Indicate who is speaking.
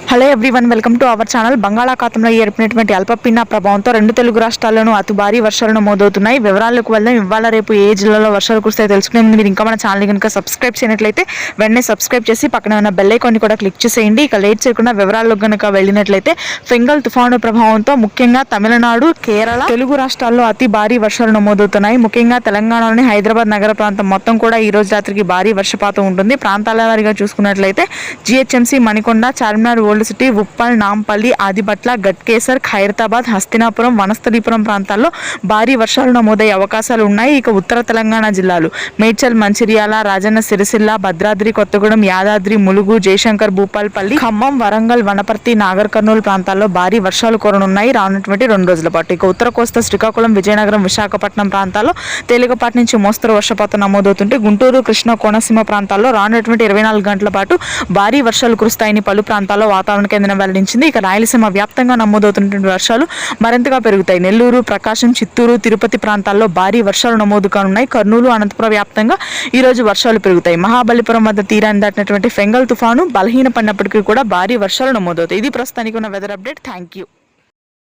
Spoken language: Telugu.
Speaker 1: Hello everyone, welcome to our channel. బంగాళాఖాతంలో ఏర్పడినటువంటి అల్పపీడన ప్రభావంతో రెండు తెలుగు రాష్ట్రాల్లోనూ అతి భారీ వర్షాలు నమోదవుతున్నాయి. వివరాలకు వెళ్దాం. ఇవాళ రేపు ఏ జిల్లాలో వర్షాలు కురుస్తాయో తెలుసుకునే ముందు మీరు ఇంకా మన ఛానల్ కనుక సబ్స్క్రైబ్ చేయనట్లయితే వెంటనే సబ్స్క్రైబ్ చేసి పక్కన ఉన్న బెల్ ఐకాన్ కూడా క్లిక్ చేసేయండి. ఇక లేట్ చేయకుండా వివరాల్లోకి కనుక వెళ్ళినట్లయితే ఫెంగల్ తుఫాను ప్రభావంతో ముఖ్యంగా తమిళనాడు, కేరళ, తెలుగు రాష్ట్రాల్లో అతి భారీ వర్షాలు నమోదవుతున్నాయి. ముఖ్యంగా తెలంగాణలోని హైదరాబాద్ నగర ప్రాంతం మొత్తం కూడా ఈ రోజు రాత్రికి భారీ వర్షపాతం ఉంటుంది. ప్రాంతాల వారీగా చూసుకున్నట్లయితే GHMC, Manikonda, Charminar, old city, Uppal, Nampally, Adibatla, Ghatkesar, Khairatabad, Hastinapuram, Vanasthalipuram ప్రాంతాల్లో భారీ వర్షాలు నమోదయ్యే అవకాశాలు ఉన్నాయి. ఇక ఉత్తర తెలంగాణ జిల్లాలు మేడ్చల్, మంచిర్యాల, రాజన్న సిరిసిల్ల, భద్రాద్రి కొత్తగూడెం, యాదాద్రి, ములుగు, జయశంకర్, భూపాల్పల్లి, ఖమ్మం, వరంగల్, వనపర్తి, నాగర్ కర్నూలు ప్రాంతాల్లో భారీ వర్షాలు కురనున్నాయి రానున్నటువంటి 2 రోజుల పాటు. ఇక ఉత్తర కోస్తా, శ్రీకాకుళం, విజయనగరం, విశాఖపట్నం ప్రాంతాల్లో తేలికపాటి నుంచి మోస్తరు వర్షపాతం నమోదవుతుంటే గుంటూరు, కృష్ణా, కోనసీమ ప్రాంతాల్లో రానున్నటువంటి 24 గంటల పాటు భారీ వర్షాలు కురుస్తాయని పలు ప్రాంతాల్లో వాతావరణ కేంద్రం వెల్లడించింది. ఇక రాయలసీమ వ్యాప్తంగా నమోదవుతున్నటువంటి వర్షాలు మరింతగా పెరుగుతాయి. నెల్లూరు, ప్రకాశం, చిత్తూరు, తిరుపతి ప్రాంతాల్లో భారీ వర్షాలు నమోదు కానున్నాయి. కర్నూలు, అనంతపురం వ్యాప్తంగా ఈ రోజు వర్షాలు పెరుగుతాయి. మహాబలిపురం వద్ద తీరాన్ని దాటినటువంటి ఫెంగల్ తుఫాను బలహీనపడినప్పటికీ కూడా భారీ వర్షాలు నమోదవుతాయి. ఇది ప్రస్తుతానికి ఉన్న వెదర్ అప్డేట్. Thank you.